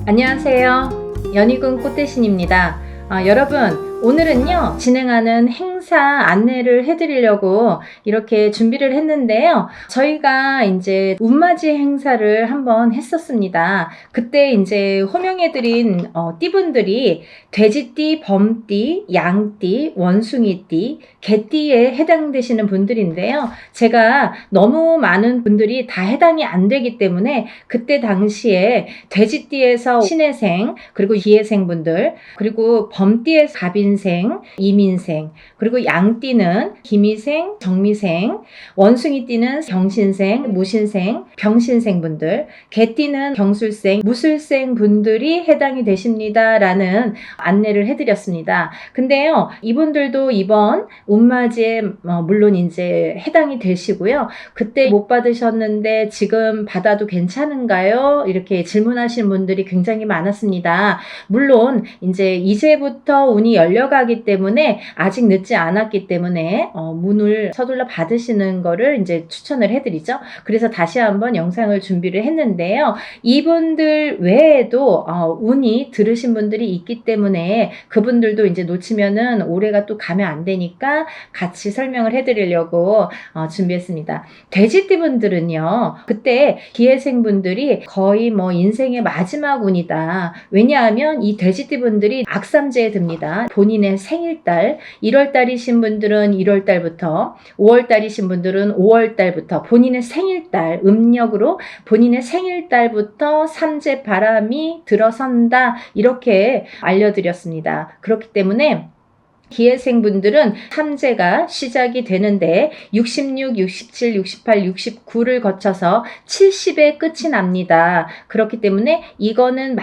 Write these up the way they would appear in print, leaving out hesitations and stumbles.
안녕하세요. 연희군 꽃대신입니다. 여러분, 오늘은요, 진행하는 행사 안내를 해드리려고 이렇게 준비를 했는데요. 저희가 이제 운맞이 행사를 한번 했었습니다. 그때 이제 호명해드린 띠분들이 돼지띠, 범띠, 양띠, 원숭이띠, 개띠에 해당되시는 분들인데요. 제가 너무 많은 분들이 다 해당이 안 되기 때문에 그때 당시에 돼지띠에서 신해생, 그리고 기해생 분들, 그리고 범띠에서 갑인생, 이민생, 그리고 양띠는 기미생, 정미생, 원숭이띠는 경신생, 무신생, 병신생 분들, 개띠는 경술생, 무술생 분들이 해당이 되십니다라는 안내를 해드렸습니다. 근데요, 이분들도 이번 운맞이에 물론 이제 해당이 되시고요. 그때 못 받으셨는데 지금 받아도 괜찮은가요? 이렇게 질문하시는 분들이 굉장히 많았습니다. 물론 이제부터 운이 열려가기 때문에 아직 늦지 않았기 때문에 문을 서둘러 받으시는 거를 이제 추천을 해드리죠. 그래서 다시 한번 영상을 준비를 했는데요. 이분들 외에도 운이 들으신 분들이 있기 때문에 그분들도 이제 놓치면은 올해가 또 가면 안 되니까 같이 설명을 해드리려고 준비했습니다. 돼지띠 분들은요, 그때 기해생 분들이 거의 인생의 마지막 운이다. 왜냐하면 이 돼지띠 분들이 악삼재에 듭니다. 본인의 생일달, 1월달이신 분들은 1월달부터, 5월달이신 분들은 5월달부터 본인의 생일달, 음력으로 본인의 생일달부터 삼재 바람이 들어선다. 이렇게 알려드렸습니다. 그렇기 때문에 기해생 분들은 삼재가 시작이 되는데 66, 67, 68, 69를 거쳐서 70에 끝이 납니다. 그렇기 때문에 이거는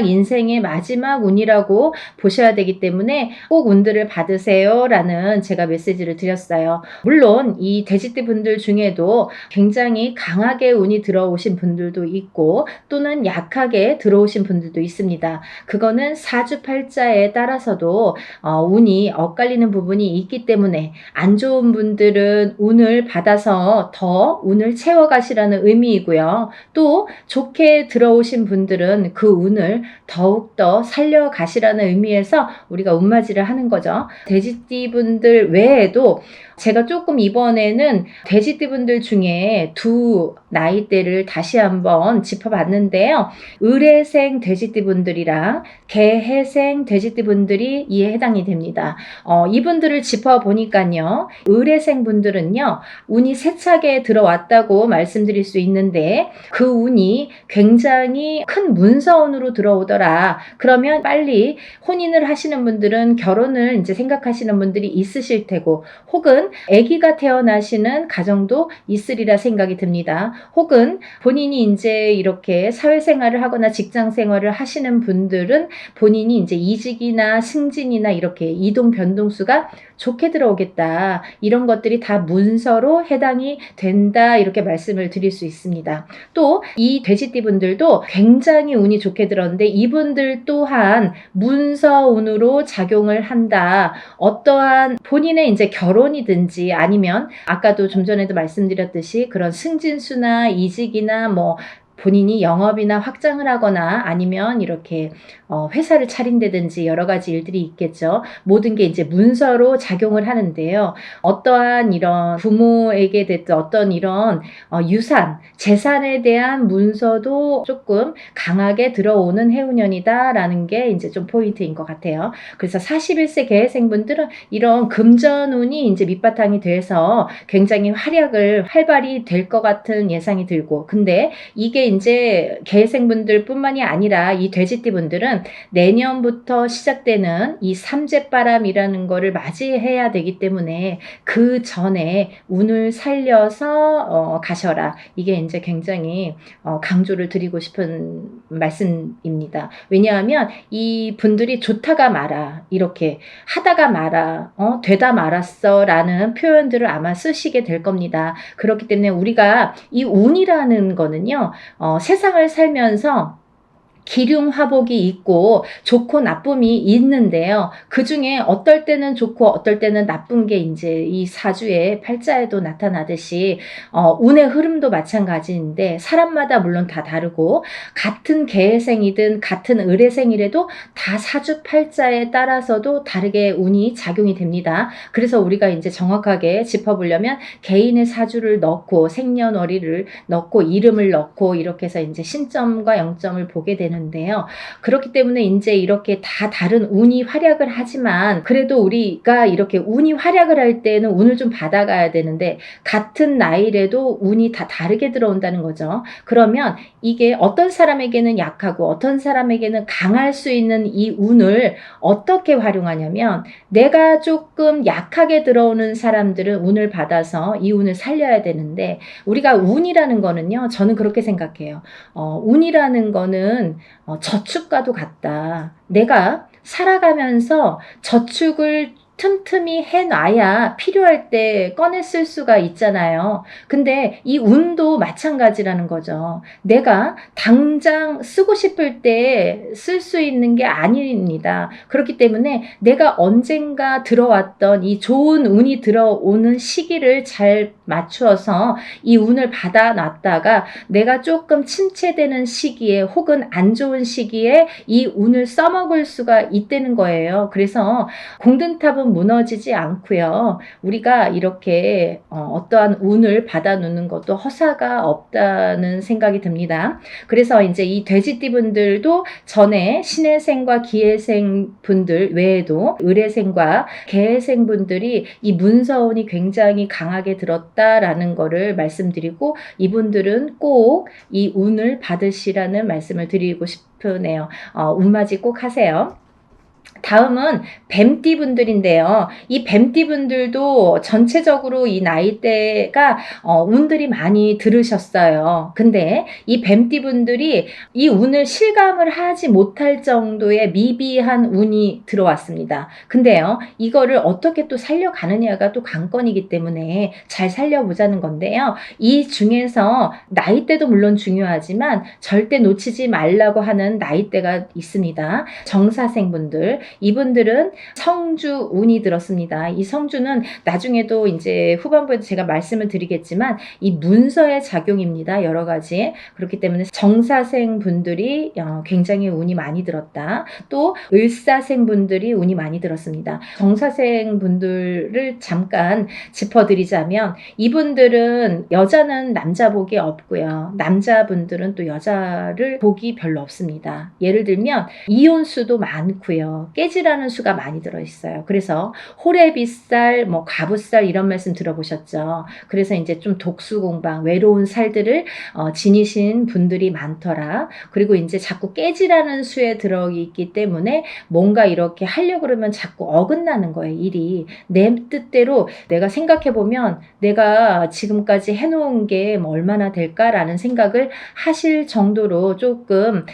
인생의 마지막 운이라고 보셔야 되기 때문에 꼭 운들을 받으세요 라는 제가 메시지를 드렸어요. 물론 이 돼지띠 분들 중에도 굉장히 강하게 운이 들어오신 분들도 있고 또는 약하게 들어오신 분들도 있습니다. 그거는 사주팔자에 따라서도 운이 엇갈리는 부분이 있기 때문에 안 좋은 분들은 운을 받아서 더 운을 채워가시라는 의미이고요. 또 좋게 들어오신 분들은 그 운을 더욱더 살려가시라는 의미에서 우리가 운맞이를 하는 거죠. 돼지띠 분들 외에도 제가 조금 이번에는 돼지띠 분들 중에 두 나이대를 다시 한번 짚어봤는데요. 을해생 돼지띠 분들이랑 개해생 돼지띠 분들이 이에 해당이 됩니다. 이분들을 짚어보니까요. 을해생 분들은요. 운이 세차게 들어왔다고 말씀드릴 수 있는데 그 운이 굉장히 큰 문서운으로 들어오더라. 그러면 빨리 혼인을 하시는 분들은 결혼을 이제 생각하시는 분들이 있으실 테고 혹은 아기가 태어나시는 가정도 있으리라 생각이 듭니다. 혹은 본인이 이제 이렇게 사회생활을 하거나 직장생활을 하시는 분들은 본인이 이제 이직이나 승진이나 이렇게 이동 변동수가 좋게 들어오겠다. 이런 것들이 다 문서로 해당이 된다. 이렇게 말씀을 드릴 수 있습니다. 또 이 돼지띠 분들도 굉장히 운이 좋게 들었는데 이분들 또한 문서운으로 작용을 한다. 어떠한 본인의 이제 결혼이든지 아니면 아까도 좀 전에도 말씀드렸듯이 그런 승진수나 이직이나 본인이 영업이나 확장을 하거나 아니면 이렇게 회사를 차린다든지 여러 가지 일들이 있겠죠. 모든 게 이제 문서로 작용을 하는데요. 어떠한 이런 부모에게 됐든 어떤 이런 유산, 재산에 대한 문서도 조금 강하게 들어오는 해운년이다라는 게 이제 좀 포인트인 것 같아요. 그래서 41세 개해생분들은 이런 금전운이 이제 밑바탕이 돼서 굉장히 활발히 될 것 같은 예상이 들고 근데 이게 이제 개해생분들 뿐만이 아니라 이 돼지띠 분들은 내년부터 시작되는 이 삼재바람이라는 거를 맞이해야 되기 때문에 그 전에 운을 살려서 가셔라. 이게 이제 굉장히 강조를 드리고 싶은 말씀입니다. 왜냐하면 이 분들이 좋다가 말아, 이렇게 하다가 말아, 되다 말았어 라는 표현들을 아마 쓰시게 될 겁니다. 그렇기 때문에 우리가 이 운이라는 거는요, 세상을 살면서 기륭화복이 있고 좋고 나쁨이 있는데요. 그 중에 어떨 때는 좋고 어떨 때는 나쁜 게 이제 이 사주의 팔자에도 나타나듯이 운의 흐름도 마찬가지인데 사람마다 물론 다 다르고 같은 계생이든 같은 을해생이라도 다 사주 팔자에 따라서도 다르게 운이 작용이 됩니다. 그래서 우리가 이제 정확하게 짚어보려면 개인의 사주를 넣고 생년월일을 넣고 이름을 넣고 이렇게 해서 이제 신점과 영점을 보게 되는데요. 그렇기 때문에 이제 이렇게 다 다른 운이 활약을 하지만 그래도 우리가 이렇게 운이 활약을 할 때는 운을 좀 받아가야 되는데 같은 나이라도 운이 다 다르게 들어온다는 거죠. 그러면 이게 어떤 사람에게는 약하고 어떤 사람에게는 강할 수 있는 이 운을 어떻게 활용하냐면 내가 조금 약하게 들어오는 사람들은 운을 받아서 이 운을 살려야 되는데 우리가 운이라는 거는요. 저는 그렇게 생각해요. 운이라는 거는 저축과도 같다. 내가 살아가면서 저축을 틈틈이 해놔야 필요할 때 꺼내 쓸 수가 있잖아요. 근데 이 운도 마찬가지라는 거죠. 내가 당장 쓰고 싶을 때 쓸 수 있는 게 아닙니다. 그렇기 때문에 내가 언젠가 들어왔던 이 좋은 운이 들어오는 시기를 잘 맞추어서 이 운을 받아놨다가 내가 조금 침체되는 시기에 혹은 안 좋은 시기에 이 운을 써먹을 수가 있다는 거예요. 그래서 공든탑은 무너지지 않고요. 우리가 이렇게 어떠한 운을 받아놓는 것도 허사가 없다는 생각이 듭니다. 그래서 이제 이 돼지띠분들도 전에 신해생과 기해생 분들 외에도 을해생과 개해생 분들이 이 문서운이 굉장히 강하게 들었다라는 거를 말씀드리고 이분들은 꼭 이 운을 받으시라는 말씀을 드리고 싶으네요. 운맞이 꼭 하세요. 다음은 뱀띠 분들인데요. 이 뱀띠 분들도 전체적으로 이 나이대가 운들이 많이 들으셨어요. 근데 이 뱀띠 분들이 이 운을 실감을 하지 못할 정도의 미비한 운이 들어왔습니다. 근데요, 이거를 어떻게 또 살려가느냐가 또 관건이기 때문에 잘 살려보자는 건데요. 이 중에서 나이대도 물론 중요하지만 절대 놓치지 말라고 하는 나이대가 있습니다. 정사생 분들, 이분들은 성주 운이 들었습니다. 이 성주는 나중에도 이제 후반부에도 제가 말씀을 드리겠지만 이 문서의 작용입니다. 여러 가지. 그렇기 때문에 정사생 분들이 굉장히 운이 많이 들었다. 또 을사생 분들이 운이 많이 들었습니다. 정사생 분들을 잠깐 짚어드리자면 이분들은 여자는 남자 복이 없고요. 남자분들은 또 여자를 복이 별로 없습니다. 예를 들면 이혼수도 많고요. 깨지라는 수가 많이 들어있어요. 그래서 호래비살, 가부살 이런 말씀 들어보셨죠. 그래서 이제 좀 독수공방, 외로운 살들을 지니신 분들이 많더라. 그리고 이제 자꾸 깨지라는 수에 들어있기 때문에 뭔가 이렇게 하려고 그러면 자꾸 어긋나는 거예요. 일이. 내 뜻대로 내가 생각해보면 내가 지금까지 해놓은 게 얼마나 될까라는 생각을 하실 정도로 조금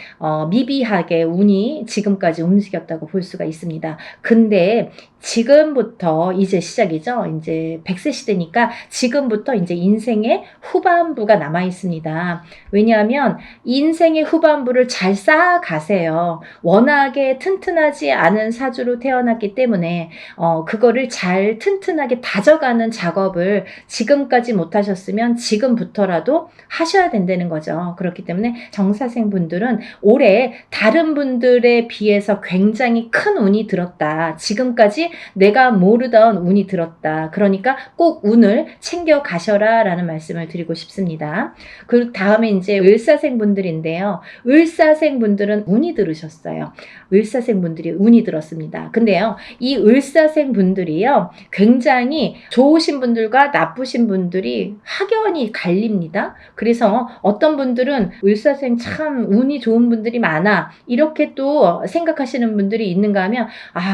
미비하게 운이 지금까지 움직였다고 볼 수가 있습니다. 근데 지금부터 이제 시작이죠. 이제 100세 시대니까 지금부터 이제 인생의 후반부가 남아 있습니다. 왜냐하면 인생의 후반부를 잘 쌓아가세요. 워낙에 튼튼하지 않은 사주로 태어났기 때문에 그거를 잘 튼튼하게 다져가는 작업을 지금까지 못하셨으면 지금부터라도 하셔야 된다는 거죠. 그렇기 때문에 정사생 분들은 올해 다른 분들에 비해서 굉장히 큰 운이 들었다. 지금까지 내가 모르던 운이 들었다. 그러니까 꼭 운을 챙겨 가셔라 라는 말씀을 드리고 싶습니다. 그 다음에 이제 을사생 분들인데요. 을사생 분들은 운이 들으셨어요. 을사생 분들이 운이 들었습니다. 근데요, 이 을사생 분들이요, 굉장히 좋으신 분들과 나쁘신 분들이 확연히 갈립니다. 그래서 어떤 분들은 을사생 참 운이 좋은 분들이 많아. 이렇게 또 생각하시는 분들이 있는가 하면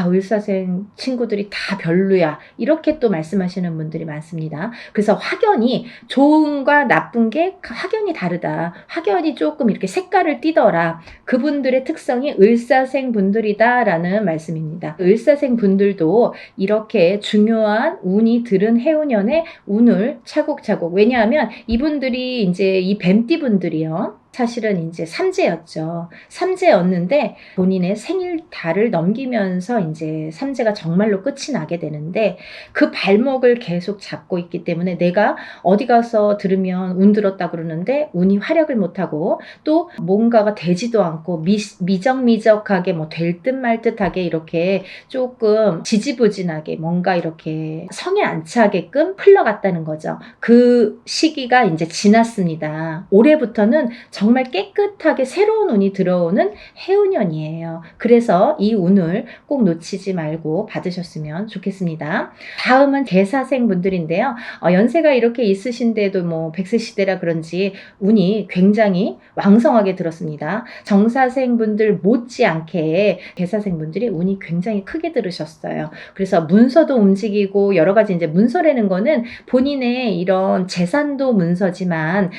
을사생 친구들이 다 별로야. 이렇게 또 말씀하시는 분들이 많습니다. 그래서 확연히 좋은과 나쁜 게 확연히 다르다. 확연히 조금 이렇게 색깔을 띠더라. 그분들의 특성이 을사생 분들이다라는 말씀입니다. 을사생 분들도 이렇게 중요한 운이 들은 해운년에 운을 차곡차곡, 왜냐하면 이분들이 이제 이 뱀띠 분들이요. 사실은 이제 삼재였죠. 삼재였는데 본인의 생일 달을 넘기면서 이제 삼재가 정말로 끝이 나게 되는데 그 발목을 계속 잡고 있기 때문에 내가 어디 가서 들으면 운 들었다 그러는데 운이 활약을 못하고 또 뭔가가 되지도 않고 미적미적하게 뭐 될 듯 말 듯하게 이렇게 조금 지지부진하게 뭔가 이렇게 성에 안 차게끔 흘러갔다는 거죠. 그 시기가 이제 지났습니다. 올해부터는 정말 깨끗하게 새로운 운이 들어오는 해운년이에요. 그래서 이 운을 꼭 놓치지 말고 받으셨으면 좋겠습니다. 다음은 개사생 분들인데요. 연세가 이렇게 있으신데도 뭐 100세 시대라 그런지 운이 굉장히 왕성하게 들었습니다. 정사생 분들 못지않게 개사생 분들이 운이 굉장히 크게 들으셨어요. 그래서 문서도 움직이고 여러 가지 이제 문서라는 거는 본인의 이런 재산도 문서지만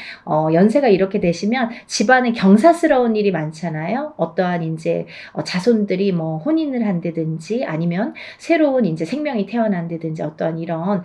연세가 이렇게 되시면 집안에 경사스러운 일이 많잖아요. 어떠한 이제 자손들이 뭐 혼인을 한다든지 아니면 새로운 이제 생명이 태어난다든지 어떠한 이런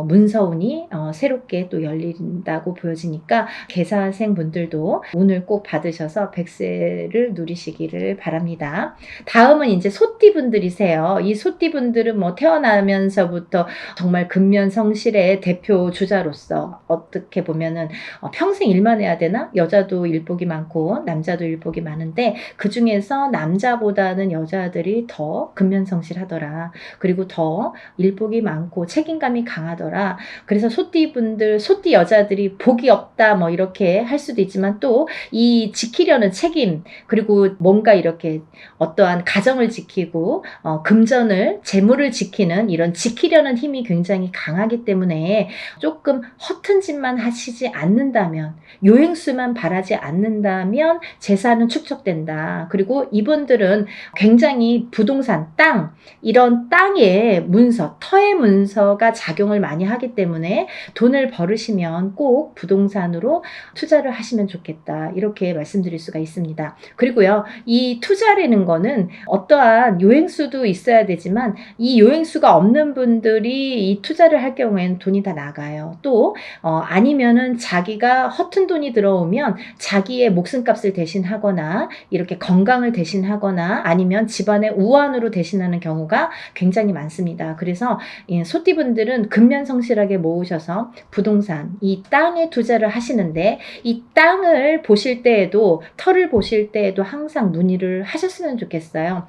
문서운이 새롭게 또 열린다고 보여지니까 개사생 분들도 운을 꼭 받으셔서 100세를 누리시기를 바랍니다. 다음은 이제 소띠 분들이세요. 이 소띠 분들은 뭐 태어나면서부터 정말 근면성실의 대표 주자로서 어떻게 보면은 평생 일만 해야 되나? 여자도 일복이 많고 남자도 일복이 많은데 그 중에서 남자보다는 여자들이 더 근면성실하더라. 그리고 더 일복이 많고 책임감이 강하더라. 그래서 소띠분들, 소띠 여자들이 복이 없다 뭐 이렇게 할 수도 있지만 또 이 지키려는 책임 그리고 뭔가 이렇게 어떠한 가정을 지키고 금전을 재물을 지키는 이런 지키려는 힘이 굉장히 강하기 때문에 조금 허튼 짓만 하시지 않는다면 요행수만 바라지 않는다면 재산은 축적된다. 그리고 이분들은 굉장히 부동산, 땅 이런 땅의 문서, 터의 문서가 작용을 많이 하기 때문에 돈을 벌으시면 꼭 부동산으로 투자를 하시면 좋겠다. 이렇게 말씀드릴 수가 있습니다. 그리고요, 이 투자라는 거는 어떠한 요행수도 있어야 되지만 이 요행수가 없는 분들이 이 투자를 할 경우에는 돈이 다 나가요. 또 아니면은 자기가 허튼 돈이 들어오면 자기의 목숨값을 대신하거나 이렇게 건강을 대신하거나 아니면 집안의 우환으로 대신하는 경우가 굉장히 많습니다. 그래서 소띠분들은 근면성실하게 모으셔서 부동산, 이 땅에 투자를 하시는데 이 땅을 보실 때에도 터를 보실 때에도 항상 문의를 하셨으면 좋겠어요.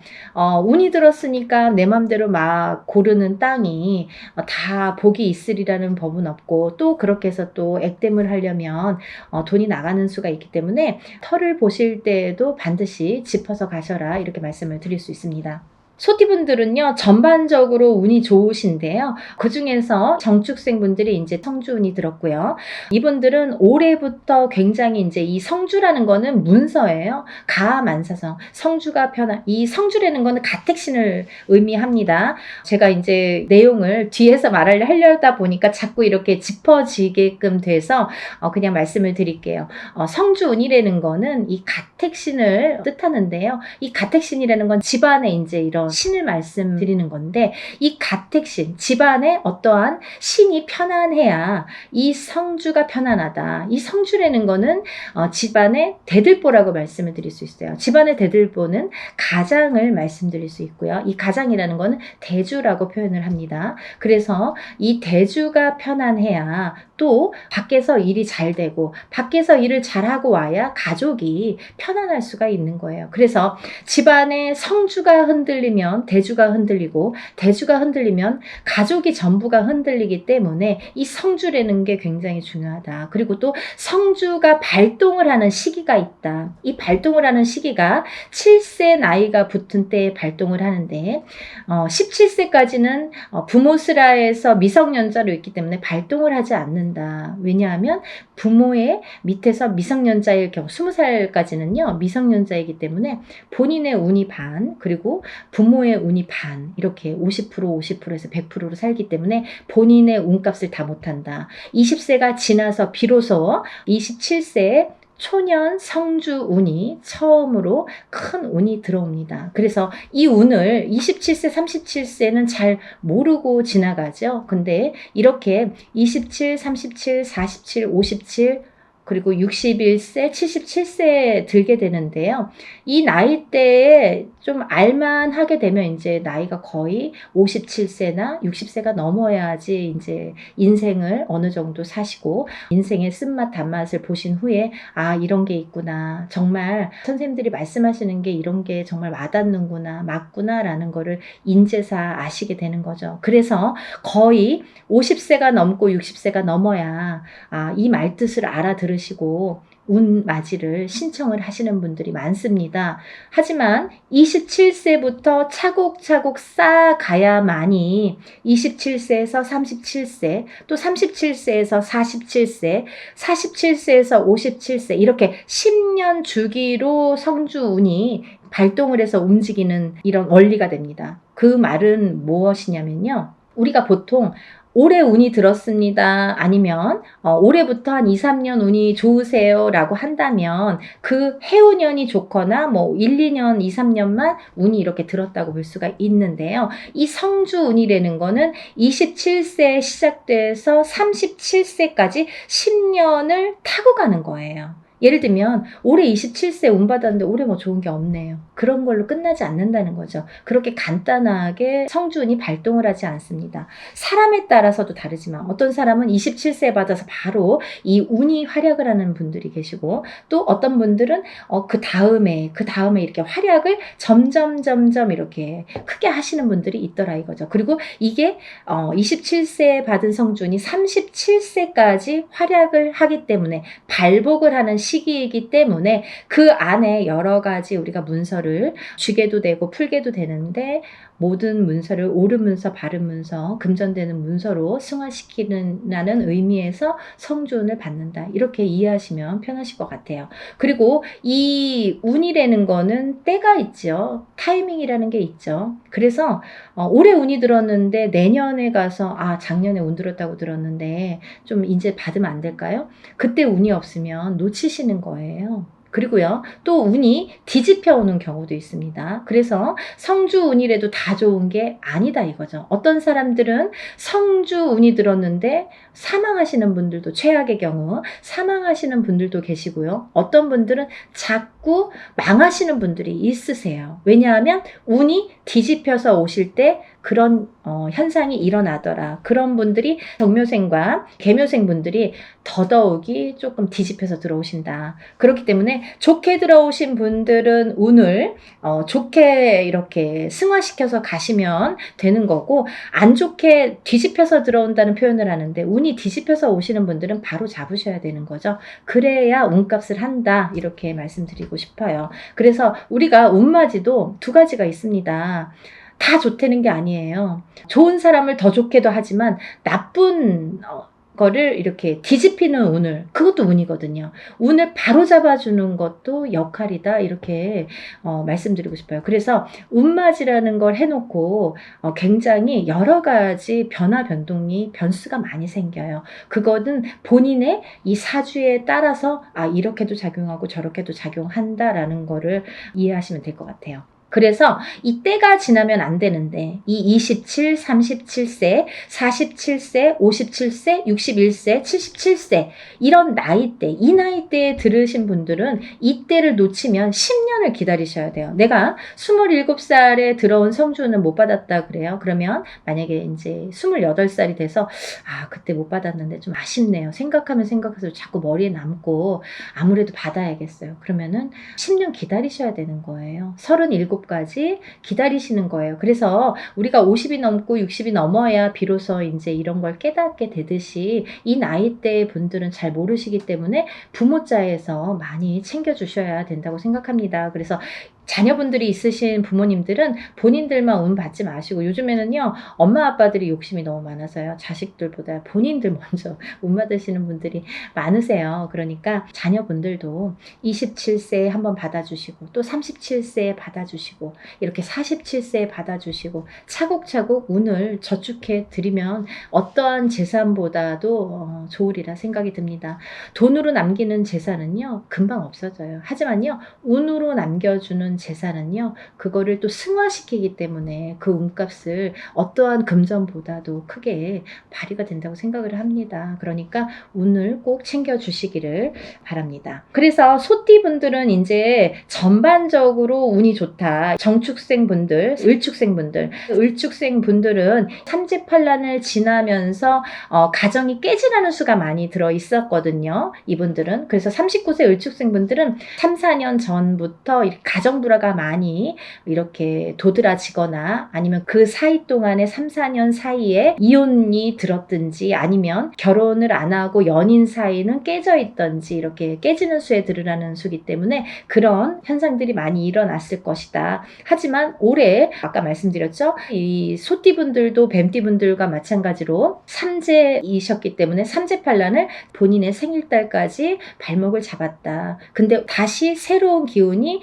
운이 들었으니까 내 맘대로 막 고르는 땅이 다 복이 있으리라는 법은 없고 또 그렇게 해서 또 액땜을 하려면 돈이 나가는 수가 있기 때문에 터를 보실 때에도 반드시 짚어서 가셔라 이렇게 말씀을 드릴 수 있습니다. 소띠분들은요, 전반적으로 운이 좋으신데요. 그 중에서 정축생 분들이 이제 성주운이 들었고요. 이분들은 올해부터 굉장히 이제 이 성주라는 거는 문서예요. 가만사성. 성주가 이 성주라는 거는 가택신을 의미합니다. 제가 이제 내용을 뒤에서 말을 하려다 보니까 자꾸 이렇게 짚어지게끔 돼서 그냥 말씀을 드릴게요. 성주운이라는 거는 이 가택신을 뜻하는데요. 이 가택신이라는 건 집안에 이제 이런 신을 말씀드리는 건데 이 가택신, 집안에 어떠한 신이 편안해야 이 성주가 편안하다. 이 성주라는 거는 집안의 대들보라고 말씀을 드릴 수 있어요. 집안의 대들보는 가장을 말씀드릴 수 있고요. 이 가장이라는 거는 대주라고 표현을 합니다. 그래서 이 대주가 편안해야 또 밖에서 일이 잘 되고 밖에서 일을 잘하고 와야 가족이 편안할 수가 있는 거예요. 그래서 집안의 성주가 흔들리면 대주가 흔들리고 대주가 흔들리면 가족이 전부가 흔들리기 때문에 이 성주라는 게 굉장히 중요하다. 그리고 또 성주가 발동을 하는 시기가 있다. 이 발동을 하는 시기가 7세 나이가 붙은 때에 발동을 하는데 17세까지는 부모스라에서 미성년자로 있기 때문에 발동을 하지 않는다. 왜냐하면 부모의 밑에서 미성년자일 경우 20살까지는요 미성년자이기 때문에 본인의 운이 반 그리고 부모의 운이 반 이렇게 50% 50%에서 100%로 살기 때문에 본인의 운값을 다 못한다. 20세가 지나서 비로소 27세에 초년 성주 운이 처음으로 큰 운이 들어옵니다. 그래서 이 운을 27세, 37세는 잘 모르고 지나가죠. 근데 이렇게 27, 37, 47, 57 그리고 61세, 77세에 들게 되는데요. 이 나이대에 좀 알만하게 되면 이제 나이가 거의 57세나 60세가 넘어야지 이제 인생을 어느 정도 사시고 인생의 쓴맛 단맛을 보신 후에 아, 이런 게 있구나. 정말 선생님들이 말씀하시는 게 이런 게 정말 와닿는구나. 맞구나라는 거를 인제사 아시게 되는 거죠. 그래서 거의 50세가 넘고 60세가 넘어야 이 말뜻을 알아들으시고 운맞이를 신청을 하시는 분들이 많습니다. 하지만 27세부터 차곡차곡 쌓아가야만이 27세에서 37세, 또 37세에서 47세, 47세에서 57세 이렇게 10년 주기로 성주운이 발동을 해서 움직이는 이런 원리가 됩니다. 그 말은 무엇이냐면요. 우리가 보통 올해 운이 들었습니다. 아니면 올해부터 한 2, 3년 운이 좋으세요 라고 한다면 그 해운년이 좋거나 뭐 1, 2년, 2, 3년만 운이 이렇게 들었다고 볼 수가 있는데요. 이 성주운이라는 거는 27세에 시작돼서 37세까지 10년을 타고 가는 거예요. 예를 들면 올해 27세 운 받았는데 올해 뭐 좋은 게 없네요. 그런 걸로 끝나지 않는다는 거죠. 그렇게 간단하게 성주운이 발동을 하지 않습니다. 사람에 따라서도 다르지만 어떤 사람은 27세 받아서 바로 이 운이 활약을 하는 분들이 계시고 또 어떤 분들은 그 다음에 이렇게 활약을 점점 이렇게 크게 하시는 분들이 있더라 이거죠. 그리고 이게 27세 받은 성주운이 37세까지 활약을 하기 때문에 발복을 하는 시기이기 때문에 그 안에 여러 가지 우리가 문서를 쥐게도 되고 풀게도 되는데 모든 문서를 옳은 문서, 바른 문서, 금전되는 문서로 승화시키는 의미에서 성주운을 받는다. 이렇게 이해하시면 편하실 것 같아요. 그리고 이 운이라는 거는 때가 있죠. 타이밍이라는 게 있죠. 그래서 올해 운이 들었는데 내년에 가서 작년에 운 들었다고 들었는데 좀 이제 받으면 안 될까요? 그때 운이 없으면 놓치시는 거예요. 그리고요, 또 운이 뒤집혀 오는 경우도 있습니다. 그래서 성주운이라도 다 좋은 게 아니다 이거죠. 어떤 사람들은 성주운이 들었는데 사망하시는 분들도 최악의 경우 사망하시는 분들도 계시고요. 어떤 분들은 자꾸 망하시는 분들이 있으세요. 왜냐하면 운이 뒤집혀서 오실 때 그런 현상이 일어나더라. 그런 분들이 정묘생과 계묘생 분들이 더더욱이 조금 뒤집혀서 들어오신다. 그렇기 때문에 좋게 들어오신 분들은 운을 좋게 이렇게 승화시켜서 가시면 되는 거고 안 좋게 뒤집혀서 들어온다는 표현을 하는데 운이 뒤집혀서 오시는 분들은 바로 잡으셔야 되는 거죠. 그래야 운값을 한다. 이렇게 말씀드리고 싶어요. 그래서 우리가 운맞이도 두 가지가 있습니다. 다 좋다는 게 아니에요. 좋은 사람을 더 좋게도 하지만 나쁜 거를 이렇게 뒤집히는 운을, 그것도 운이거든요. 운을 바로 잡아주는 것도 역할이다. 이렇게 말씀드리고 싶어요. 그래서 운맞이라는 걸 해놓고 굉장히 여러 가지 변화 변동이 변수가 많이 생겨요. 그거는 본인의 이 사주에 따라서 이렇게도 작용하고 저렇게도 작용한다라는 거를 이해하시면 될 것 같아요. 그래서 이 때가 지나면 안 되는데 이 27, 37세, 47세, 57세, 61세, 77세 이런 나이대, 이 나이대에 들으신 분들은 이 때를 놓치면 10년을 기다리셔야 돼요. 내가 27살에 들어온 성주운을 못 받았다 그래요. 그러면 만약에 이제 28살이 돼서 그때 못 받았는데 좀 아쉽네요. 생각하면 생각해서 자꾸 머리에 남고 아무래도 받아야겠어요. 그러면은 10년 기다리셔야 되는 거예요. 37까지 기다리시는 거예요. 그래서 우리가 50이 넘고 60이 넘어야 비로소 이제 이런 걸 깨닫게 되듯이 이 나이대 분들은 잘 모르시기 때문에 부모자에서 많이 챙겨주셔야 된다고 생각합니다. 그래서 자녀분들이 있으신 부모님들은 본인들만 운 받지 마시고 요즘에는요 엄마 아빠들이 욕심이 너무 많아서요 자식들보다 본인들 먼저 운 받으시는 분들이 많으세요. 그러니까 자녀분들도 27세에 한번 받아주시고 또 37세에 받아주시고 받아주시고 이렇게 47세에 받아주시고 차곡차곡 운을 저축해 드리면 어떠한 재산보다도 좋으리라 생각이 듭니다. 돈으로 남기는 재산은요 금방 없어져요. 하지만요 운으로 남겨주는 재산은요 그거를 또 승화시키기 때문에 그 운값을 어떠한 금전보다도 크게 발휘가 된다고 생각을 합니다. 그러니까 운을 꼭 챙겨주시기를 바랍니다. 그래서 소띠분들은 이제 전반적으로 운이 좋다. 정축생분들, 을축생분들은 삼재팔란을 지나면서 가정이 깨지라는 수가 많이 들어 있었거든요. 이분들은. 그래서 39세 을축생분들은 3, 4년 전부터 가정 불화가 많이 이렇게 도드라지거나 아니면 그 사이 동안에 3, 4년 사이에 이혼이 들었든지 아니면 결혼을 안 하고 연인 사이는 깨져 있던지 이렇게 깨지는 수에 들으라는 수기 때문에 그런 현상들이 많이 일어났을 것이다. 하지만 올해 아까 말씀드렸죠. 이 소띠분들도 뱀띠분들과 마찬가지로 삼재이셨기 때문에 삼재팔란을 본인의 생일달까지 발목을 잡았다. 근데 다시 새로운 기운이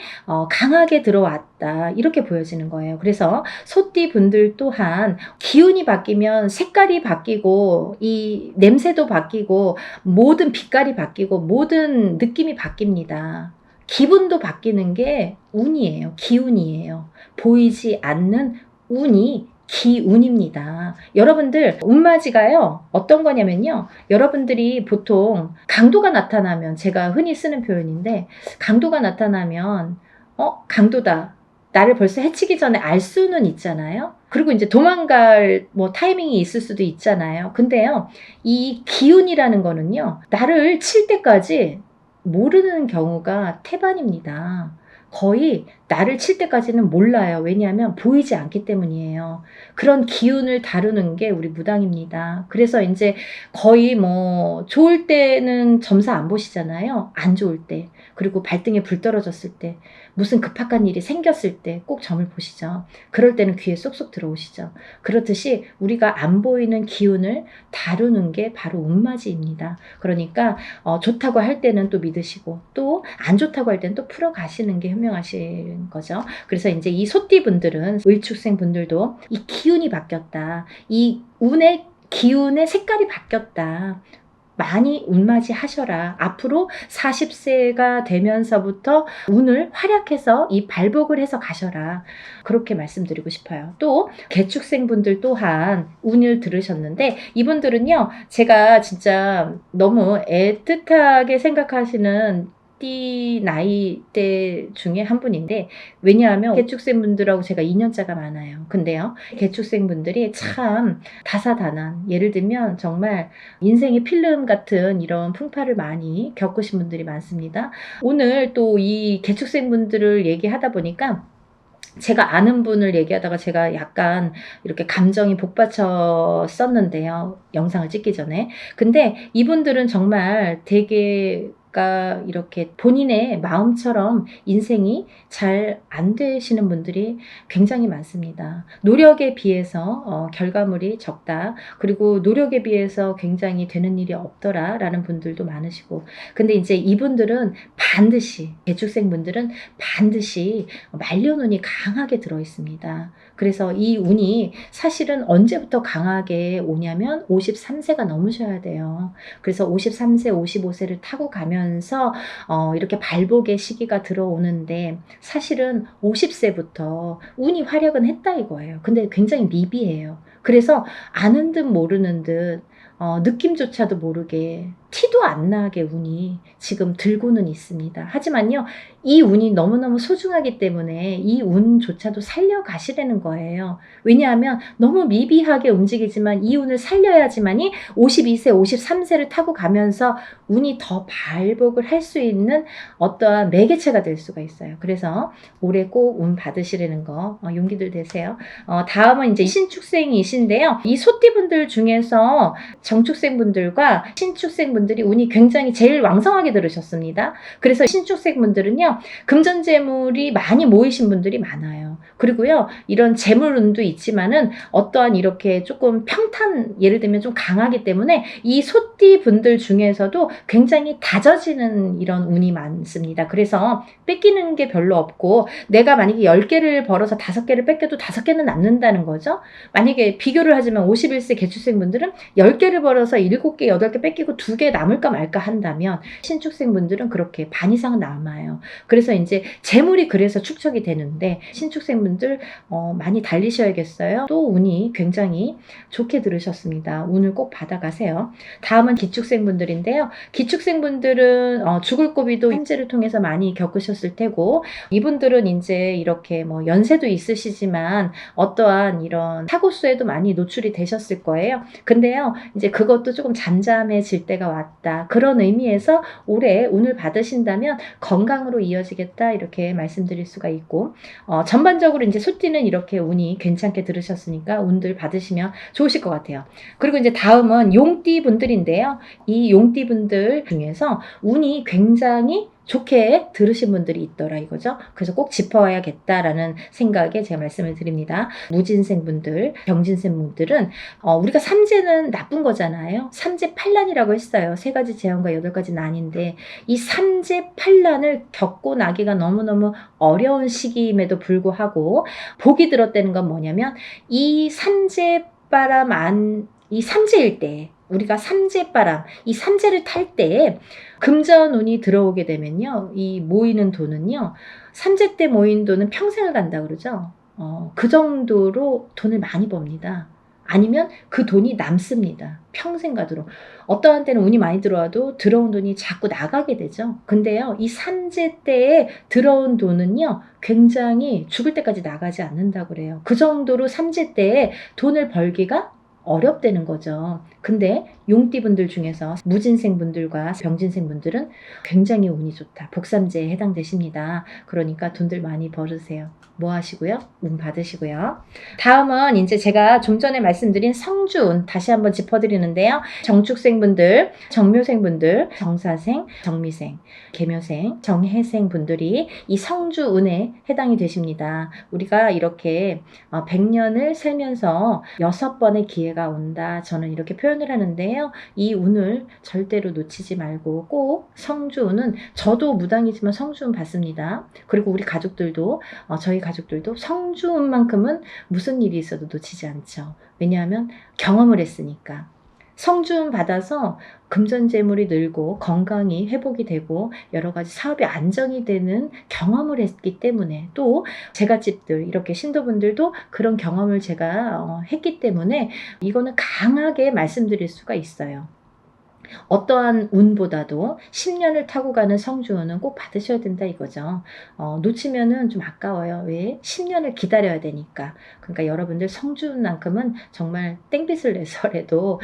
강하게 들어왔다. 이렇게 보여지는 거예요. 그래서 소띠분들 또한 기운이 바뀌면 색깔이 바뀌고 이 냄새도 바뀌고 모든 빛깔이 바뀌고 모든 느낌이 바뀝니다. 기분도 바뀌는 게 운이에요. 기운이에요. 보이지 않는 운이 기운입니다. 여러분들 운맞이가요 어떤 거냐면요 여러분들이 보통 강도가 나타나면 제가 흔히 쓰는 표현인데 강도가 나타나면 강도다 나를 벌써 해치기 전에 알 수는 있잖아요. 그리고 이제 도망갈 타이밍이 있을 수도 있잖아요. 근데요 이 기운이라는 거는요 나를 칠 때까지 모르는 경우가 태반입니다. 거의 나를 칠 때까지는 몰라요. 왜냐하면 보이지 않기 때문이에요. 그런 기운을 다루는 게 우리 무당입니다. 그래서 이제 거의 좋을 때는 점사 안 보시잖아요. 안 좋을 때. 그리고 발등에 불 떨어졌을 때, 무슨 급박한 일이 생겼을 때 꼭 점을 보시죠. 그럴 때는 귀에 쏙쏙 들어오시죠. 그렇듯이 우리가 안 보이는 기운을 다루는 게 바로 운맞이입니다. 그러니까 좋다고 할 때는 또 믿으시고 또 안 좋다고 할 때는 또 풀어가시는 게 현명하신 거죠. 그래서 이제 이 소띠분들은 을축생 분들도 이 기운이 바뀌었다. 이 운의 기운의 색깔이 바뀌었다. 많이 운맞이 하셔라. 앞으로 40세가 되면서부터 운을 활약해서 이 발복을 해서 가셔라. 그렇게 말씀드리고 싶어요. 또 개축생분들 또한 운을 들으셨는데 이분들은요. 제가 진짜 너무 애틋하게 생각하시는 띠 나이대 중에 한 분인데 왜냐하면 개축생분들하고 제가 2년차가 많아요. 근데요. 개축생분들이 참 다사다난 예를 들면 정말 인생의 필름 같은 이런 풍파를 많이 겪으신 분들이 많습니다. 오늘 또 이 개축생분들을 얘기하다 보니까 제가 아는 분을 얘기하다가 제가 약간 이렇게 감정이 복받쳤었는데요. 영상을 찍기 전에. 근데 이분들은 정말 되게 이렇게 본인의 마음처럼 인생이 잘 안 되시는 분들이 굉장히 많습니다. 노력에 비해서 결과물이 적다. 그리고 노력에 비해서 굉장히 되는 일이 없더라 라는 분들도 많으시고 근데 이제 이분들은 반드시 개축생분들은 반드시 말년운이 강하게 들어 있습니다. 그래서 이 운이 사실은 언제부터 강하게 오냐면 53세가 넘으셔야 돼요. 그래서 53세, 55세를 타고 가면서 이렇게 발복의 시기가 들어오는데 사실은 50세부터 운이 활약은 했다 이거예요. 근데 굉장히 미비해요. 그래서 아는 듯 모르는 듯 느낌조차도 모르게 티도 안 나게 운이 지금 들고는 있습니다. 하지만요. 이 운이 너무너무 소중하기 때문에 이 운조차도 살려가시라는 거예요. 왜냐하면 너무 미비하게 움직이지만 이 운을 살려야지만이 52세, 53세를 타고 가면서 운이 더 발복을 할 수 있는 어떠한 매개체가 될 수가 있어요. 그래서 올해 꼭 운 받으시라는 거 용기들 되세요. 다음은 이제 신축생이신데요. 이 소띠분들 중에서 정축생분들과 신축생분들 분들이 운이 굉장히 제일 왕성하게 들으셨습니다. 그래서 신축생 분들은요, 금전재물이 많이 모이신 분들이 많아요. 그리고요, 이런 재물운도 있지만은 어떠한 이렇게 조금 평탄, 예를 들면 좀 강하기 때문에 이 소띠 분들 중에서도 굉장히 다져지는 이런 운이 많습니다. 그래서 뺏기는 게 별로 없고, 내가 만약에 10개를 벌어서 5개를 뺏겨도 5개는 남는다는 거죠. 만약에 비교를 하자면 51세 개축생 분들은 10개를 벌어서 7개, 8개 뺏기고 2개 남을까 말까 한다면, 신축생 분들은 그렇게 반 이상은 남아요. 그래서 이제 재물이 그래서 축적이 되는데, 신축생 분들 많이 달리셔야겠어요. 또 운이 굉장히 좋게 들으셨습니다. 운을 꼭 받아가세요. 다음은 기축생 분들인데요. 기축생 분들은 죽을 고비도 현재를 통해서 많이 겪으셨을 테고, 이분들은 이제 이렇게 뭐 연세도 있으시지만 어떠한 이런 사고수에도 많이 노출이 되셨을 거예요. 근데요, 이제 그것도 조금 잠잠해질 때가 왔다. 그런 의미에서 올해 운을 받으신다면 건강으로 이어지겠다, 이렇게 말씀드릴 수가 있고, 전반적으로 이제 소띠는 이렇게 운이 괜찮게 들으셨으니까 운들 받으시면 좋으실 것 같아요. 그리고 이제 다음은 용띠 분들인데요. 이 용띠 분들 중에서 운이 굉장히 좋게 들으신 분들이 있더라 이거죠. 그래서 꼭 짚어야겠다라는 생각에 제가 말씀을 드립니다. 무진생 분들, 병진생 분들은 우리가 삼재는 나쁜 거잖아요. 삼재팔란이라고 했어요. 3가지 재앙과 8가지 난인데, 이 삼재팔란을 겪고 나기가 너무너무 어려운 시기임에도 불구하고 복이 들었다는 건 뭐냐면, 이 삼재바람 이 삼재일 때, 우리가 삼재바람, 이 삼재를 탈 때에 금전운이 들어오게 되면요, 이 모이는 돈은요, 삼재 때 모인 돈은 평생을 간다 그러죠. 그 정도로 돈을 많이 법니다. 아니면 그 돈이 남습니다. 평생 가도록. 어떠한 때는 운이 많이 들어와도 들어온 돈이 자꾸 나가게 되죠. 근데요, 이 삼재 때에 들어온 돈은요, 굉장히 죽을 때까지 나가지 않는다고 그래요. 그 정도로 삼재 때에 돈을 벌기가 어렵다는 거죠. 근데 용띠분들 중에서 무진생분들과 병진생분들은 굉장히 운이 좋다. 복삼재에 해당되십니다. 그러니까 돈들 많이 벌으세요. 뭐 하시고요? 운 받으시고요. 다음은 이제 제가 좀 전에 말씀드린 성주운 다시 한번 짚어드리는데요. 정축생분들, 정묘생분들, 정사생, 정미생, 계묘생, 정해생 분들이 이 성주운에 해당이 되십니다. 우리가 이렇게 100년을 살면서 6번의 기회가 온다. 저는 이렇게 표현을 하는데요. 이 운을 절대로 놓치지 말고 꼭 성주운은, 저도 무당이지만 성주운 받습니다. 그리고 우리 가족들도, 저희 가족들도 성주운만큼은 무슨 일이 있어도 놓치지 않죠. 왜냐하면 경험을 했으니까. 성주운 받아서 금전재물이 늘고 건강이 회복이 되고 여러 가지 사업이 안정이 되는 경험을 했기 때문에, 또 제갓집들, 이렇게 신도분들도 그런 경험을 제가 했기 때문에 이거는 강하게 말씀드릴 수가 있어요. 어떠한 운보다도 10년을 타고 가는 성주운은 꼭 받으셔야 된다 이거죠. 놓치면은 좀 아까워요. 왜? 10년을 기다려야 되니까. 그러니까 여러분들 성주운만큼은 정말 땡빛을 내서라도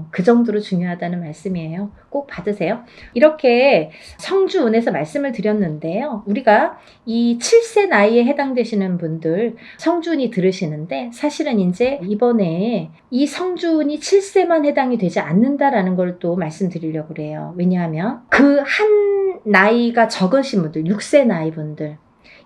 그 정도로 중요하다는 말씀이에요. 꼭 받으세요. 이렇게 성주운에서 말씀을 드렸는데요. 우리가 이 7세 나이에 해당되시는 분들 성주운이 들으시는데, 사실은 이제 이번에 이 성주운이 7세만 해당이 되지 않는다라는 걸 또 말씀드리려고 그래요. 왜냐하면 그 한 나이가 적으신 분들, 6세 나이 분들,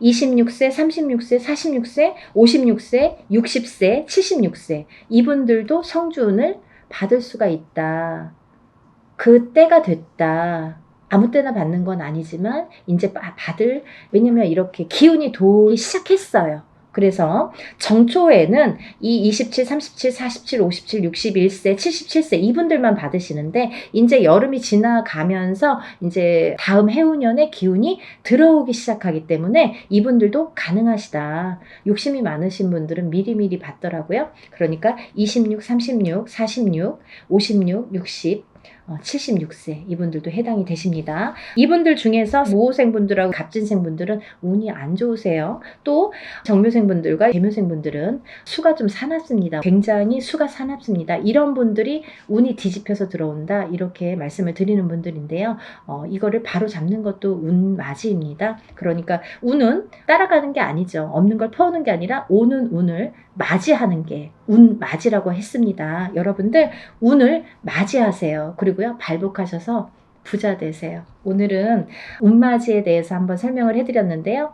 26세, 36세, 46세, 56세, 60세, 76세, 이분들도 성주운을 받을 수가 있다. 그 때가 됐다. 아무 때나 받는 건 아니지만 이제 받을, 왜냐면 이렇게 기운이 돌기 시작했어요. 그래서 정초에는 이 27, 37, 47, 57, 61세, 77세 이분들만 받으시는데, 이제 여름이 지나가면서 이제 다음 해운년에 기운이 들어오기 시작하기 때문에 이분들도 가능하시다. 욕심이 많으신 분들은 미리미리 받더라고요. 그러니까 26, 36, 46, 56, 60, 76세 이분들도 해당이 되십니다. 이분들 중에서 모호생분들하고 갑진생분들은 운이 안 좋으세요. 또 정묘생분들과 계묘생분들은 수가 좀 사납습니다. 굉장히 수가 사납습니다. 이런 분들이 운이 뒤집혀서 들어온다, 이렇게 말씀을 드리는 분들인데요. 이거를 바로 잡는 것도 운맞이입니다. 그러니까 운은 따라가는 게 아니죠. 없는 걸 퍼오는 게 아니라 오는 운을 맞이하는 게 운맞이라고 했습니다. 여러분들 운을 맞이하세요. 그리고 그리고요, 발복하셔서 부자 되세요. 오늘은 운맞이에 대해서 한번 설명을 해드렸는데요.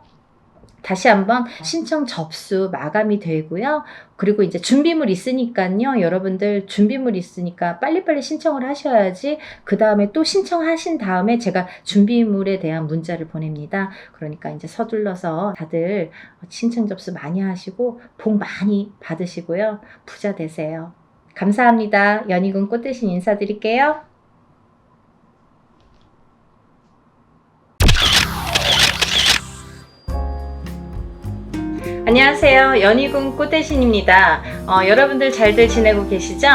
다시 한번 신청 접수 마감이 되고요. 그리고 이제 준비물 있으니까요. 여러분들 준비물 있으니까 빨리빨리 신청을 하셔야지 그 다음에 또 신청하신 다음에 제가 준비물에 대한 문자를 보냅니다. 그러니까 이제 서둘러서 다들 신청 접수 많이 하시고 복 많이 받으시고요. 부자 되세요. 감사합니다. 연희군 꽃대신 인사드릴게요. 안녕하세요. 연희군 꽃대신입니다. 여러분들 잘들 지내고 계시죠?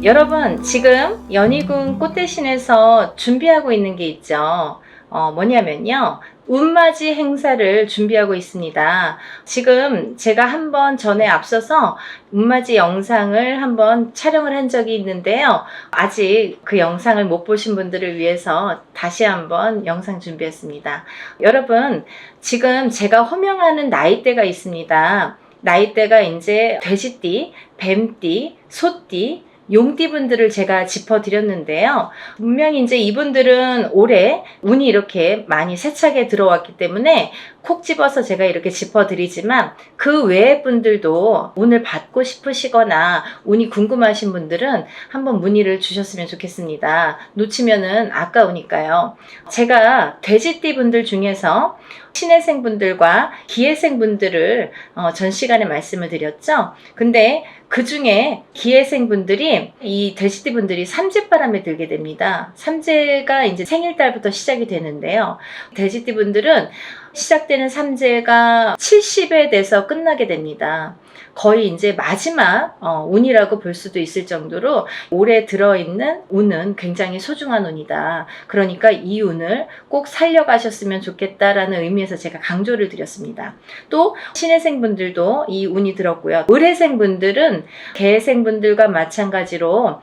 여러분, 지금 연희군 꽃대신에서 준비하고 있는 게 있죠. 뭐냐면요. 운맞이 행사를 준비하고 있습니다. 지금 제가 한번 전에 앞서서 운맞이 영상을 한번 촬영을 한 적이 있는데요. 아직 그 영상을 못 보신 분들을 위해서 다시 한번 영상 준비했습니다. 여러분, 지금 제가 호명하는 나이대가 있습니다. 나이대가 이제 돼지띠, 뱀띠, 소띠, 용띠분들을 제가 짚어드렸는데요. 분명히 이제 이분들은 올해 운이 이렇게 많이 세차게 들어왔기 때문에 콕 집어서 제가 이렇게 짚어드리지만 그 외의 분들도 운을 받고 싶으시거나 운이 궁금하신 분들은 한번 문의를 주셨으면 좋겠습니다. 놓치면은 아까우니까요. 제가 돼지띠 분들 중에서 신해생 분들과 기해생 분들을 전 시간에 말씀을 드렸죠. 근데 그 중에 기해생 분들이 이 돼지띠 분들이 삼재바람에 들게 됩니다. 삼재가 이제 생일달부터 시작이 되는데요. 돼지띠 분들은 시작되는 삼재가 70에 돼서 끝나게 됩니다. 거의 이제 마지막 운이라고 볼 수도 있을 정도로 올해 들어있는 운은 굉장히 소중한 운이다. 그러니까 이 운을 꼭 살려가셨으면 좋겠다라는 의미에서 제가 강조를 드렸습니다. 또 신해생 분들도 이 운이 들었고요. 을해생 분들은 개해생 분들과 마찬가지로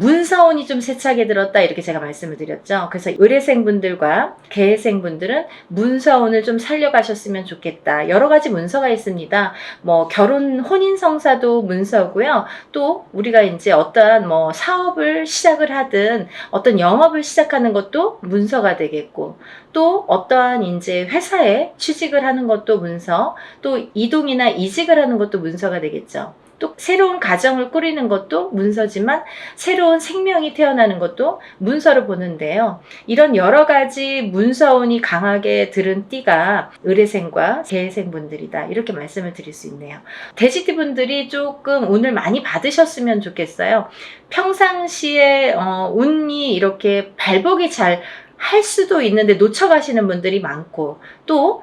문서운이 좀 세차게 들었다 이렇게 제가 말씀을 드렸죠. 그래서 을해생 분들과 개해생 분들은 문서운을 좀 살려가셨으면 좋겠다. 여러 가지 문서가 있습니다. 뭐 결혼 혼인성사도 문서고요. 또 우리가 이제 어떠한 뭐 사업을 시작을 하든 어떤 영업을 시작하는 것도 문서가 되겠고, 또 어떠한 이제 회사에 취직을 하는 것도 문서, 또 이동이나 이직을 하는 것도 문서가 되겠죠. 또 새로운 가정을 꾸리는 것도 문서지만 새로운 생명이 태어나는 것도 문서로 보는데요. 이런 여러 가지 문서운이 강하게 들은 띠가 을해생과 개해생 분들이다. 이렇게 말씀을 드릴 수 있네요. 돼지띠 분들이 조금 운을 많이 받으셨으면 좋겠어요. 평상시에 운이 이렇게 발복이 잘 할 수도 있는데 놓쳐가시는 분들이 많고, 또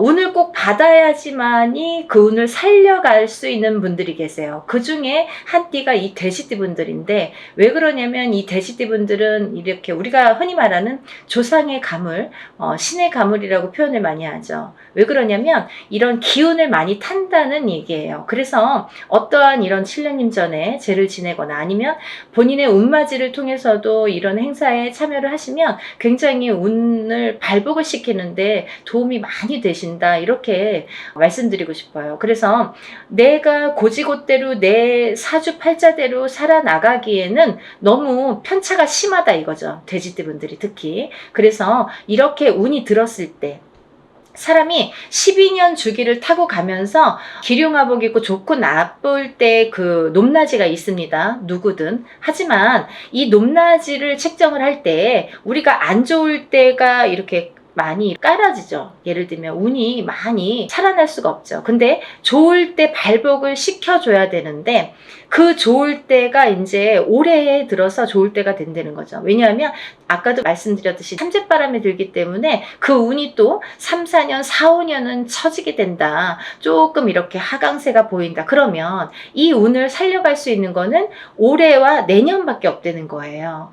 운을 꼭 받아야지만이 그 운을 살려갈 수 있는 분들이 계세요. 그 중에 한 띠가 이 돼지띠 분들인데, 왜 그러냐면 이 돼지띠 분들은 이렇게 우리가 흔히 말하는 조상의 가물, 신의 가물이라고 표현을 많이 하죠. 왜 그러냐면 이런 기운을 많이 탄다는 얘기예요. 그래서 어떠한 이런 칠령님 전에 제를 지내거나 아니면 본인의 운맞이를 통해서도 이런 행사에 참여를 하시면 굉장히 운을 발복을 시키는데 도움이 많이 되신다, 이렇게 말씀드리고 싶어요. 그래서 내가 고지고대로 내 사주팔자대로 살아나가기에는 너무 편차가 심하다 이거죠. 돼지띠 분들이 특히. 그래서 이렇게 운이 들었을 때 사람이 12년 주기를 타고 가면서 기륭화복 입고 좋고 나쁠 때 그 높낮이가 있습니다. 누구든. 하지만 이 높낮이를 책정을 할 때 우리가 안 좋을 때가 이렇게 많이 깔아지죠. 예를 들면 운이 많이 살아날 수가 없죠. 근데 좋을 때 발복을 시켜줘야 되는데 그 좋을 때가 이제 올해에 들어서 좋을 때가 된다는 거죠. 왜냐하면 아까도 말씀드렸듯이 삼재바람이 들기 때문에 그 운이 또 3, 4년, 4, 5년은 처지게 된다. 조금 이렇게 하강세가 보인다. 그러면 이 운을 살려갈 수 있는 거는 올해와 내년밖에 없다는 거예요.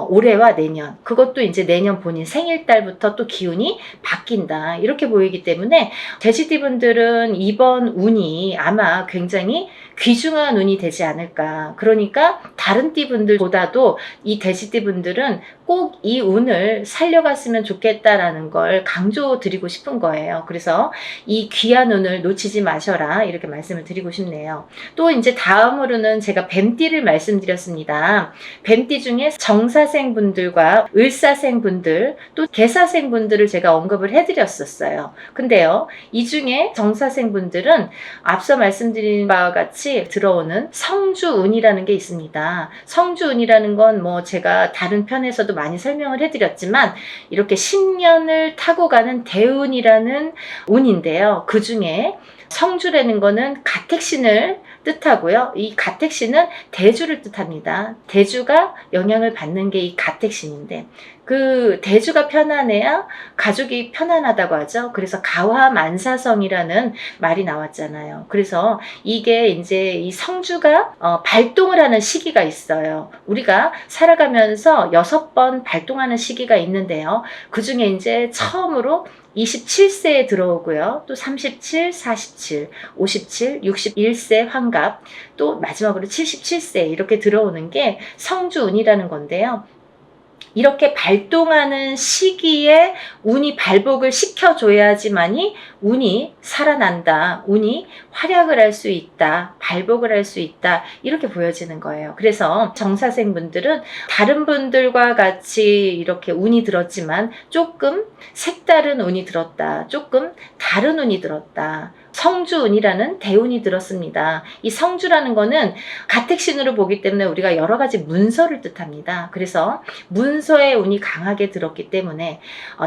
올해와 내년, 그것도 이제 내년 본인 생일달부터 또 기운이 바뀐다, 이렇게 보이기 때문에 돼지띠 분들은 이번 운이 아마 굉장히 귀중한 운이 되지 않을까. 그러니까 다른 띠 분들보다도 이 돼지띠 분들은 꼭 이 운을 살려갔으면 좋겠다라는 걸 강조드리고 싶은 거예요. 그래서 이 귀한 운을 놓치지 마셔라, 이렇게 말씀을 드리고 싶네요. 또 이제 다음으로는 제가 뱀띠를 말씀드렸습니다. 뱀띠 중에 정상 정사생분들과 을사생분들 또 개사생분들을 제가 언급을 해드렸었어요. 근데요, 이 중에 정사생분들은 앞서 말씀드린 바와 같이 들어오는 성주운이라는 게 있습니다. 성주운이라는 건 뭐 제가 다른 편에서도 많이 설명을 해드렸지만 이렇게 10년을 타고 가는 대운이라는 운인데요. 그 중에 성주라는 거는 가택신을 뜻하고요. 이 가택신은 대주를 뜻합니다. 대주가 영향을 받는 게 이 가택신인데, 그 대주가 편안해야 가족이 편안하다고 하죠. 그래서 가화만사성이라는 말이 나왔잖아요. 그래서 이게 이제 이 성주가 발동을 하는 시기가 있어요. 우리가 살아가면서 6번 발동하는 시기가 있는데요. 그 중에 이제 처음으로 27세에 들어오고요. 또 37, 47, 57, 61세 환갑, 또 마지막으로 77세 이렇게 들어오는 게 성주운이라는 건데요. 이렇게 발동하는 시기에 운이 발복을 시켜줘야지만이 운이 살아난다, 운이 활약을 할 수 있다, 발복을 할 수 있다, 이렇게 보여지는 거예요. 그래서 정사생분들은 다른 분들과 같이 이렇게 운이 들었지만 조금 색다른 운이 들었다, 조금 다른 운이 들었다, 성주운이라는 대운이 들었습니다. 이 성주라는 거는 가택신으로 보기 때문에 우리가 여러 가지 문서를 뜻합니다. 그래서 문서의 운이 강하게 들었기 때문에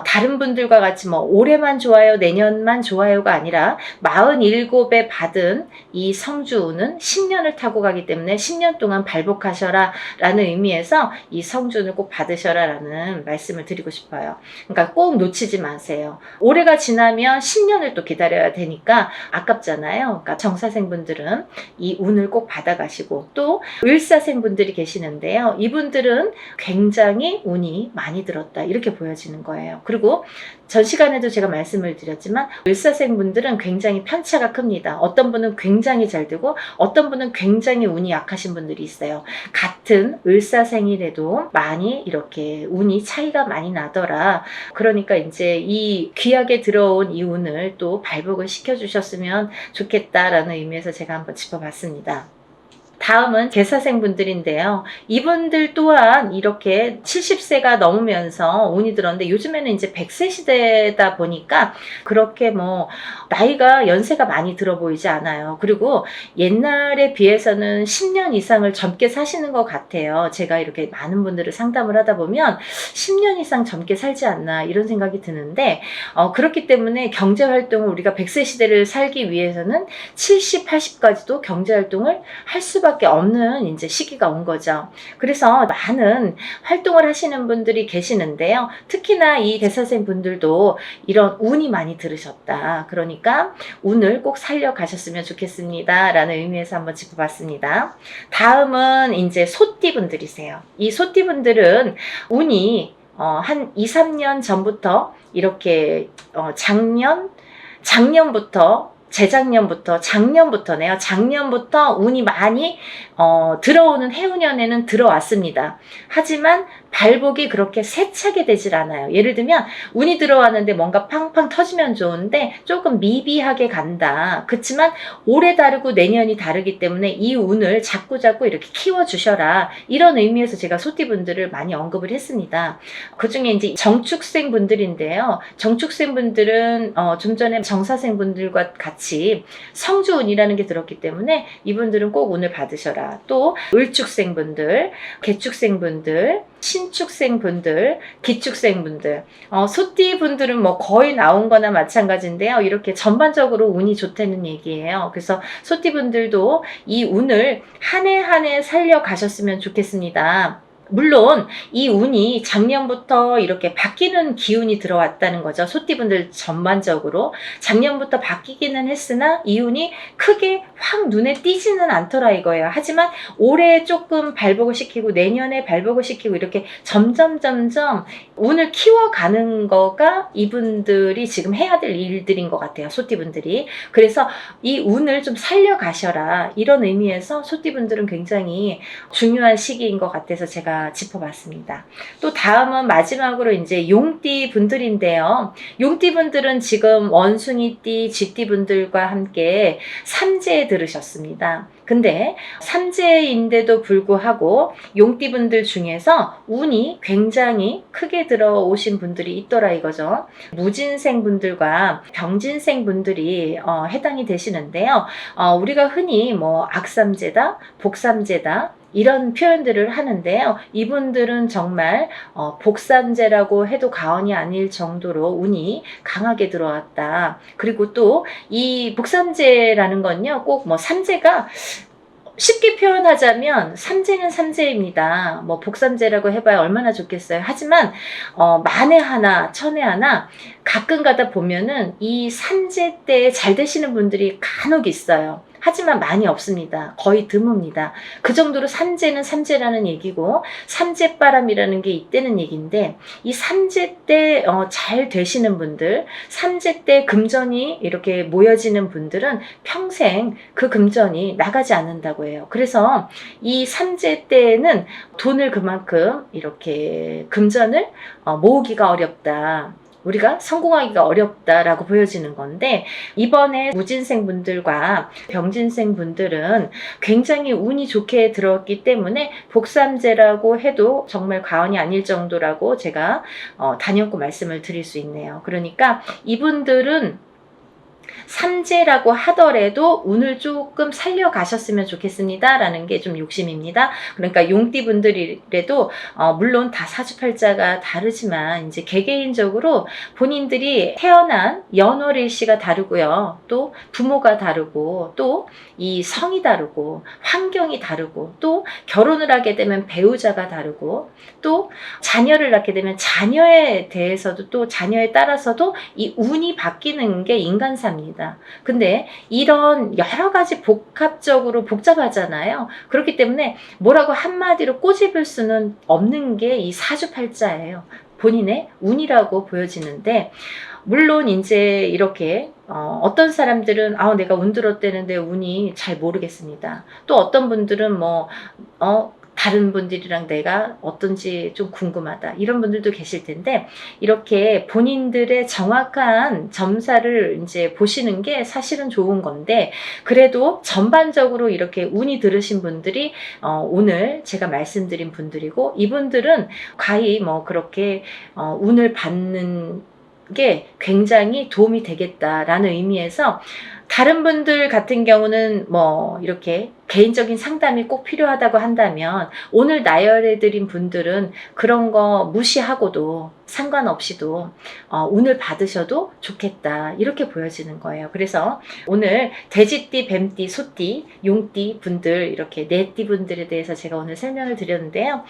다른 분들과 같이 뭐 올해만 좋아요, 내년만 좋아요가 아니라 47에 받은 이 성주운은 10년을 타고 가기 때문에 10년 동안 발복하셔라 라는 의미에서 이 성주운을 꼭 받으셔라 라는 말씀을 드리고 싶어요. 그러니까 꼭 놓치지 마세요. 올해가 지나면 10년을 또 기다려야 되니까 아깝잖아요. 그러니까 정사생분들은 이 운을 꼭 받아가시고, 또 을사생분들이 계시는데요. 이분들은 굉장히 운이 많이 들었다, 이렇게 보여지는 거예요. 그리고 전 시간에도 제가 말씀을 드렸지만 을사생분들은 굉장히 편차가 큽니다. 어떤 분은 굉장히 잘 되고 어떤 분은 굉장히 운이 약하신 분들이 있어요. 같은 을사생이라도 많이 이렇게 운이 차이가 많이 나더라. 그러니까 이제 이 귀하게 들어온 이 운을 또 발복을 시켜주셨으면 좋겠다라는 의미에서 제가 한번 짚어봤습니다. 다음은 개사생분들인데요. 이분들 또한 이렇게 70세가 넘으면서 운이 들었는데, 요즘에는 이제 100세 시대다 보니까 그렇게 뭐 나이가 연세가 많이 들어 보이지 않아요. 그리고 옛날에 비해서는 10년 이상을 젊게 사시는 것 같아요. 제가 이렇게 많은 분들을 상담을 하다 보면 10년 이상 젊게 살지 않나 이런 생각이 드는데, 그렇기 때문에 경제활동을 우리가 100세 시대를 살기 위해서는 70, 80까지도 경제활동을 할 수밖에 없는 이제 시기가 온 거죠. 그래서 많은 활동을 하시는 분들이 계시는데요. 특히나 이 개사생 분들도 이런 운이 많이 들으셨다, 그러니까 운을 꼭 살려가셨으면 좋겠습니다 라는 의미에서 한번 짚어봤습니다. 다음은 이제 소띠 분들이세요. 이 소띠 분들은 운이 한 2, 3년 전부터 이렇게 작년부터네요. 작년부터 운이 많이 들어오는 해운년에는 들어왔습니다. 하지만 발복이 그렇게 세차게 되질 않아요. 예를 들면 운이 들어왔는데 뭔가 팡팡 터지면 좋은데 조금 미비하게 간다. 그렇지만 올해 다르고 내년이 다르기 때문에 이 운을 자꾸자꾸 이렇게 키워주셔라, 이런 의미에서 제가 소띠분들을 많이 언급을 했습니다. 그 중에 이제 정축생 분들인데요. 정축생 분들은 좀 전에 정사생 분들과 같이 성주운이라는 게 들었기 때문에 이분들은 꼭 운을 받으셔라. 또 을축생 분들, 개축생 분들, 신축생 분들, 기축생 분들, 소띠 분들은 뭐 거의 나온 거나 마찬가지인데요. 이렇게 전반적으로 운이 좋다는 얘기예요. 그래서 소띠 분들도 이 운을 한 해 한 해 살려가셨으면 좋겠습니다. 물론 이 운이 작년부터 이렇게 바뀌는 기운이 들어왔다는 거죠. 소띠분들 전반적으로 작년부터 바뀌기는 했으나 이 운이 크게 확 눈에 띄지는 않더라 이거예요. 하지만 올해 조금 발복을 시키고 내년에 발복을 시키고 이렇게 점점 운을 키워가는 거가 이분들이 지금 해야 될 일들인 것 같아요. 소띠분들이. 그래서 이 운을 좀 살려가셔라, 이런 의미에서 소띠분들은 굉장히 중요한 시기인 것 같아서 제가 제가 짚어봤습니다. 또 다음은 마지막으로 이제 용띠 분들인데요. 용띠 분들은 지금 원숭이띠, 쥐띠 분들과 함께 삼재에 들으셨습니다. 근데 삼재인데도 불구하고 용띠 분들 중에서 운이 굉장히 크게 들어오신 분들이 있더라 이거죠. 무진생 분들과 병진생 분들이 해당이 되시는데요. 우리가 흔히 뭐 악삼재다, 복삼재다 이런 표현들을 하는데요. 이분들은 정말 복삼재라고 해도 과언이 아닐 정도로 운이 강하게 들어왔다. 그리고 또 이 복삼재라는 건요, 꼭 뭐 삼재가 쉽게 표현하자면 삼재는 삼재입니다. 뭐 복삼재라고 해봐야 얼마나 좋겠어요. 하지만 만에 하나 천에 하나 가끔 가다 보면은 이 삼재 때 잘 되시는 분들이 간혹 있어요. 하지만 많이 없습니다. 거의 드뭅니다. 그 정도로 삼재는 삼재라는 얘기고 삼재바람이라는 게 있다는 얘기인데, 이 삼재 때 잘 되시는 분들, 삼재 때 금전이 이렇게 모여지는 분들은 평생 그 금전이 나가지 않는다고 해요. 그래서 이 삼재 때는 돈을 그만큼 이렇게 금전을 모으기가 어렵다. 우리가 성공하기가 어렵다라고 보여지는 건데, 이번에 무진생 분들과 병진생 분들은 굉장히 운이 좋게 들어왔기 때문에 복삼재라고 해도 정말 과언이 아닐 정도라고 제가 단연코 말씀을 드릴 수 있네요. 그러니까 이분들은 삼재라고 하더라도 운을 조금 살려가셨으면 좋겠습니다 라는 게 좀 욕심입니다. 그러니까 용띠 분들이라도 물론 다 사주팔자가 다르지만 이제 개개인적으로 본인들이 태어난 연월일시가 다르고요, 또 부모가 다르고, 또 이 성이 다르고, 환경이 다르고, 또 결혼을 하게 되면 배우자가 다르고, 또 자녀를 낳게 되면 자녀에 대해서도, 또 자녀에 따라서도 이 운이 바뀌는 게 인간사입니다. 근데 이런 여러 가지 복합적으로 복잡하잖아요. 그렇기 때문에 뭐라고 한마디로 꼬집을 수는 없는 게 이 사주팔자예요. 본인의 운이라고 보여지는데, 물론 이제 이렇게 어떤 사람들은 내가 운 들었다는데 운이 잘 모르겠습니다. 또 어떤 분들은 다른 분들이랑 내가 어떤지 좀 궁금하다, 이런 분들도 계실 텐데, 이렇게 본인들의 정확한 점사를 이제 보시는 게 사실은 좋은 건데, 그래도 전반적으로 이렇게 운이 들으신 분들이 오늘 제가 말씀드린 분들이고, 이분들은 과히 그렇게 운을 받는 게 굉장히 도움이 되겠다라는 의미에서, 다른 분들 같은 경우는 이렇게 개인적인 상담이 꼭 필요하다고 한다면, 오늘 나열해드린 분들은 그런 거 무시하고도 상관없이도 운을 받으셔도 좋겠다, 이렇게 보여지는 거예요. 그래서 오늘 돼지띠, 뱀띠, 소띠, 용띠 분들, 이렇게 네 띠 분들에 대해서 제가 오늘 설명을 드렸는데요.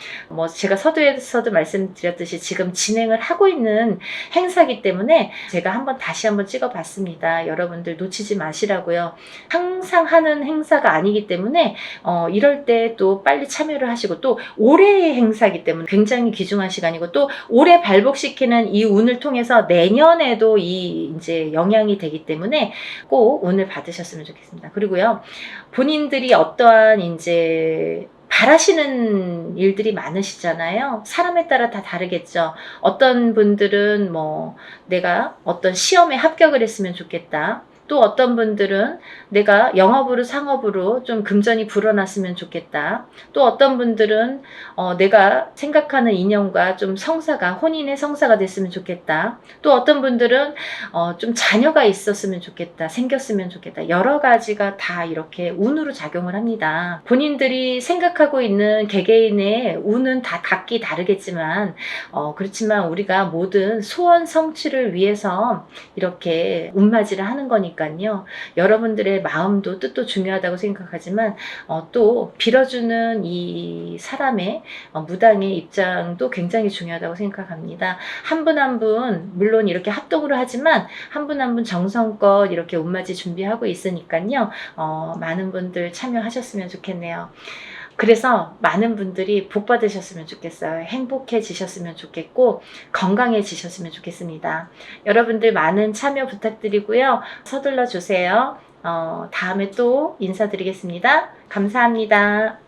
제가 서두에서도 말씀드렸듯이 지금 진행을 하고 있는 행사이기 때문에 제가 다시 한번 찍어봤습니다. 여러분들 놓치지 마시라고요. 항상 하는 행사가 아니기 때문에 이럴 때 또 빨리 참여를 하시고, 또 올해의 행사이기 때문에 굉장히 귀중한 시간이고, 또 올해 발복시키는 이 운을 통해서 내년에도 이제 영향이 되기 때문에 꼭 운을 받으셨으면 좋겠습니다. 그리고요, 본인들이 어떠한 이제 바라시는 일들이 많으시잖아요. 사람에 따라 다 다르겠죠. 어떤 분들은 내가 어떤 시험에 합격을 했으면 좋겠다. 또 어떤 분들은 내가 영업으로 상업으로 좀 금전이 불어났으면 좋겠다. 또 어떤 분들은 내가 생각하는 인연과 좀 성사가, 혼인의 성사가 됐으면 좋겠다. 또 어떤 분들은 좀 자녀가 있었으면 좋겠다, 생겼으면 좋겠다. 여러 가지가 다 이렇게 운으로 작용을 합니다. 본인들이 생각하고 있는 개개인의 운은 다 각기 다르겠지만 그렇지만 우리가 모든 소원 성취를 위해서 이렇게 운맞이를 하는 거니까 여러분들의 마음도 뜻도 중요하다고 생각하지만 또 빌어주는 이 사람의 무당의 입장도 굉장히 중요하다고 생각합니다. 한 분 한 분 물론 이렇게 합동으로 하지만 한 분 한 분 정성껏 이렇게 운맞이 준비하고 있으니까요. 많은 분들 참여하셨으면 좋겠네요. 그래서 많은 분들이 복 받으셨으면 좋겠어요. 행복해지셨으면 좋겠고 건강해지셨으면 좋겠습니다. 여러분들 많은 참여 부탁드리고요. 서둘러 주세요. 다음에 또 인사드리겠습니다. 감사합니다.